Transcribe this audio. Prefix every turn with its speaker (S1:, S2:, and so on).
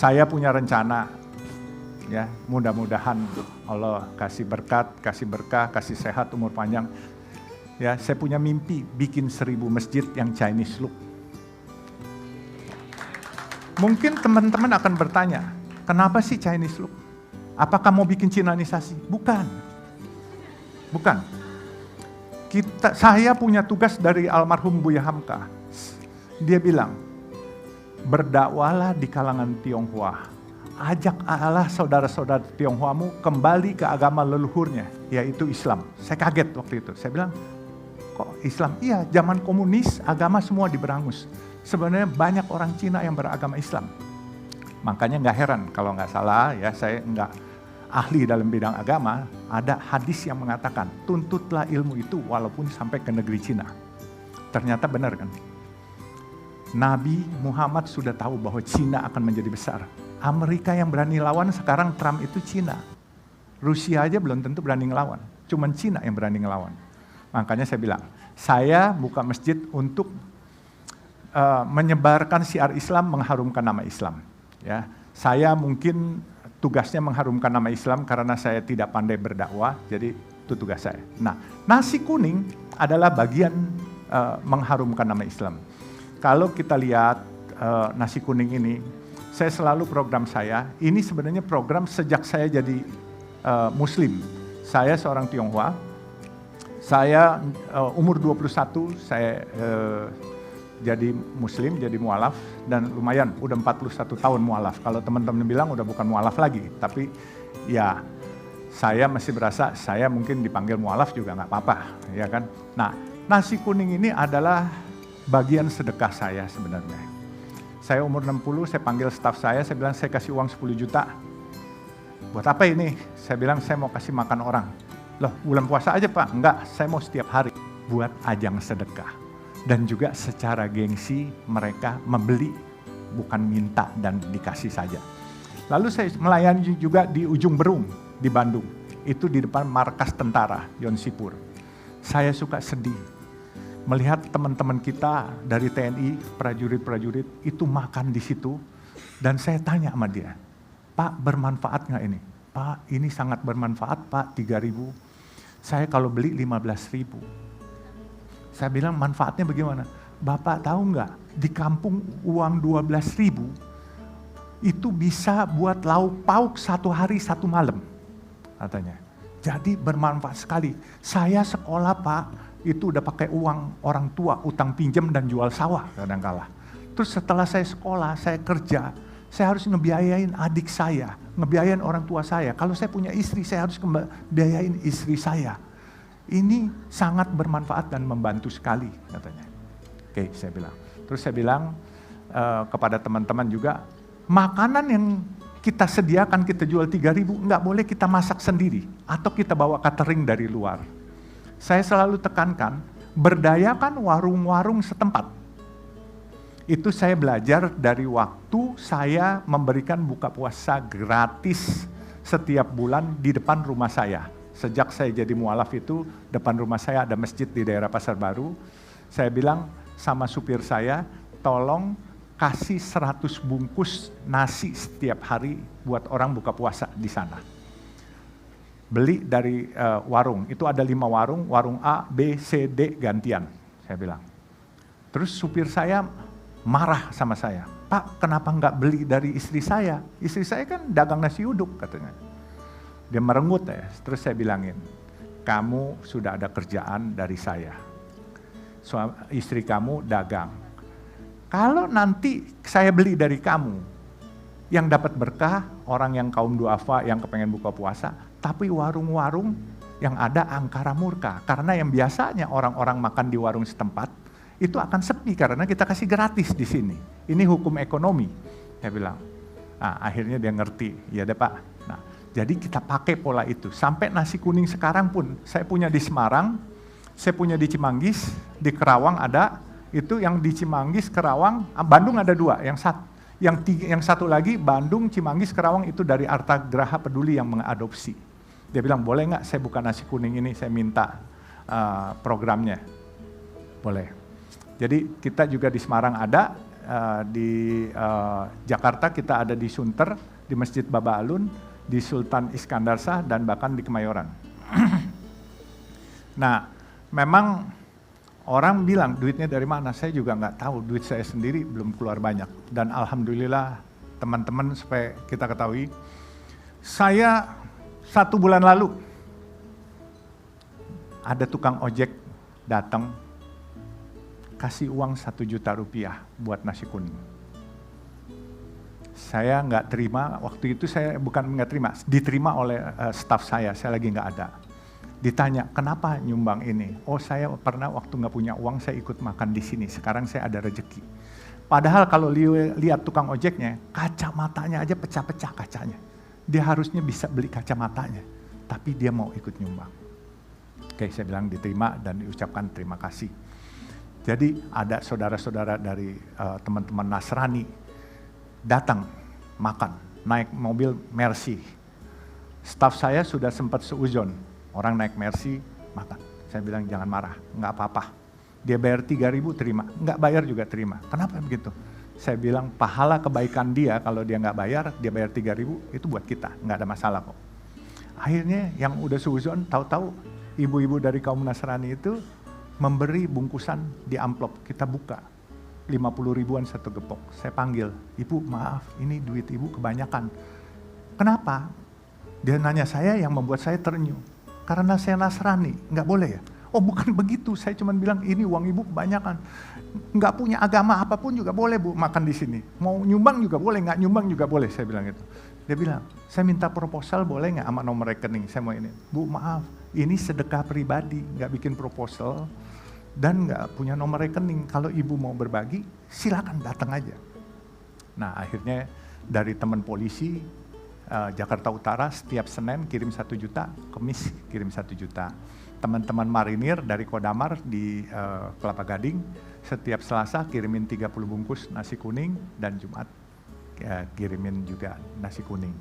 S1: Saya punya rencana, ya mudah-mudahan Allah kasih berkat, kasih berkah, kasih sehat, umur panjang. Ya, saya punya mimpi bikin 1000 masjid yang Chinese look. Mungkin teman-teman akan bertanya, kenapa sih Chinese look? Apakah mau bikin Cinanisasi? Bukan. Bukan. Saya punya tugas dari almarhum Buya Hamka. Dia bilang, berdakwalah di kalangan Tionghoa. Ajak Allah saudara-saudara Tionghoamu kembali ke agama leluhurnya, yaitu Islam. Saya kaget waktu itu. Saya bilang, kok Islam? Iya, zaman komunis agama semua diberangus. Sebenarnya banyak orang Cina yang beragama Islam. Makanya nggak heran kalau nggak salah, ya saya nggak ahli dalam bidang agama, ada hadis yang mengatakan, tuntutlah ilmu itu walaupun sampai ke negeri Cina. Ternyata benar kan? Nabi Muhammad sudah tahu bahwa Cina akan menjadi besar. Amerika yang berani lawan sekarang Trump itu Cina. Rusia aja belum tentu berani ngelawan. Cuman Cina yang berani ngelawan. Makanya saya bilang, saya buka masjid untuk menyebarkan syiar Islam, mengharumkan nama Islam. Ya, saya mungkin tugasnya mengharumkan nama Islam karena saya tidak pandai berdakwah, jadi itu tugas saya. Nah, nasi kuning adalah bagian mengharumkan nama Islam. Kalau kita lihat nasi kuning ini, saya selalu program saya, ini sebenarnya program sejak saya jadi Muslim. Saya seorang Tionghoa, saya umur 21, saya jadi Muslim, jadi mualaf, dan lumayan, udah 41 tahun mualaf. Kalau teman-teman bilang udah bukan mualaf lagi, tapi ya saya masih berasa saya mungkin dipanggil mualaf juga nggak apa-apa, ya kan. Nah, nasi kuning ini adalah bagian sedekah saya sebenarnya. Saya umur 60, saya panggil staf saya bilang saya kasih uang 10 juta. Buat apa ini? Saya bilang saya mau kasih makan orang. Loh, bulan puasa aja Pak? Enggak, saya mau setiap hari. Buat ajang sedekah. Dan juga secara gengsi mereka membeli, bukan minta dan dikasih saja. Lalu saya melayani juga di Ujung Berung, di Bandung. Itu di depan markas tentara, Yon Sipur. Saya suka sedih melihat teman-teman kita dari TNI, prajurit-prajurit itu makan di situ. Dan saya tanya sama dia, Pak bermanfaat nggak ini? Pak ini sangat bermanfaat Pak, 3.000. Saya kalau beli 15.000. Saya bilang manfaatnya bagaimana? Bapak tahu nggak, di kampung uang 12.000 itu bisa buat lauk pauk 1 hari 1 malam, katanya. Jadi bermanfaat sekali. Saya sekolah Pak, itu udah pakai uang orang tua, utang pinjam dan jual sawah kadang-kala. Terus setelah saya sekolah, saya kerja, saya harus ngebiayain adik saya, ngebiayain orang tua saya. Kalau saya punya istri, saya harus ngebiayain istri saya. Ini sangat bermanfaat dan membantu sekali, katanya. Oke, saya bilang. Terus saya bilang kepada teman-teman juga, makanan yang kita sediakan, kita jual 3.000, nggak boleh kita masak sendiri, atau kita bawa catering dari luar. Saya selalu tekankan, berdayakan warung-warung setempat. Itu saya belajar dari waktu saya memberikan buka puasa gratis setiap bulan di depan rumah saya. Sejak saya jadi mualaf itu, depan rumah saya ada masjid di daerah Pasar Baru. Saya bilang sama supir saya, tolong kasih 100 bungkus nasi setiap hari buat orang buka puasa di sana. Beli dari warung, itu ada 5 warung, warung A, B, C, D gantian, saya bilang. Terus supir saya marah sama saya, Pak kenapa nggak beli dari istri saya? Istri saya kan dagang nasi uduk katanya. Dia merenggut ya, terus saya bilangin, kamu sudah ada kerjaan dari saya. Istri kamu dagang. Kalau nanti saya beli dari kamu, yang dapat berkah, orang yang kaum duafa, yang kepengen buka puasa, tapi warung-warung yang ada angkara murka. Karena yang biasanya orang-orang makan di warung setempat, itu akan sepi karena kita kasih gratis di sini. Ini hukum ekonomi, saya bilang. Nah, akhirnya dia ngerti, ya deh Pak. Nah, jadi kita pakai pola itu. Sampai nasi kuning sekarang pun, saya punya di Semarang, saya punya di Cimanggis, di Kerawang ada, itu yang di Cimanggis, Kerawang, Bandung ada 2, yang satu lagi Bandung, Cimanggis, Kerawang itu dari Arta Graha Peduli yang mengadopsi. Dia bilang, boleh nggak saya buka nasi kuning ini, saya minta programnya. Boleh. Jadi kita juga di Semarang ada, di Jakarta kita ada di Sunter, di Masjid Baba Alun, di Sultan Iskandar Shah, dan bahkan di Kemayoran. Nah, memang orang bilang duitnya dari mana, saya juga nggak tahu, duit saya sendiri belum keluar banyak. Dan alhamdulillah teman-teman, supaya kita ketahui, saya 1 bulan lalu ada tukang ojek datang kasih uang 1 juta rupiah buat nasi kuning. Saya nggak terima, waktu itu saya bukan nggak terima, diterima oleh staf saya lagi nggak ada. Ditanya, kenapa nyumbang ini? Oh, saya pernah waktu nggak punya uang, saya ikut makan di sini, sekarang saya ada rezeki. Padahal kalau lihat tukang ojeknya, kacamatanya aja pecah-pecah kacanya. Dia harusnya bisa beli kacamatanya, tapi dia mau ikut nyumbang. Oke, saya bilang diterima dan diucapkan terima kasih. Jadi ada saudara-saudara dari teman-teman Nasrani datang makan, naik mobil Mercy. Staf saya sudah sempat seuzon, orang naik Mercy makan. Saya bilang jangan marah, nggak apa-apa. Dia bayar 3.000 terima, nggak bayar juga terima. Kenapa begitu? Saya bilang pahala kebaikan dia kalau dia nggak bayar, dia bayar 3.000 itu buat kita, nggak ada masalah kok. Akhirnya yang udah seuzon, tahu-tahu ibu-ibu dari kaum Nasrani itu memberi bungkusan di amplop, kita buka. 50 ribuan 1 gepok. Saya panggil, ibu maaf ini duit ibu kebanyakan. Kenapa? Dia nanya saya, yang membuat saya terenyuh. Karena saya Nasrani, nggak boleh ya? Oh bukan begitu, saya cuma bilang ini uang ibu kebanyakan. Nggak punya agama apapun juga boleh bu makan di sini. Mau nyumbang juga boleh, nggak nyumbang juga boleh, saya bilang gitu. Dia bilang, saya minta proposal boleh nggak sama nomor rekening, saya mau ini. Bu maaf, ini sedekah pribadi, nggak bikin proposal dan nggak punya nomor rekening. Kalau ibu mau berbagi, silakan datang aja. Nah akhirnya dari teman polisi Jakarta Utara setiap Senin kirim 1 juta, Kamis kirim 1 juta. Teman-teman marinir dari Kodamar di Kelapa Gading setiap Selasa kirimin 30 bungkus nasi kuning dan Jumat kirimin juga nasi kuning.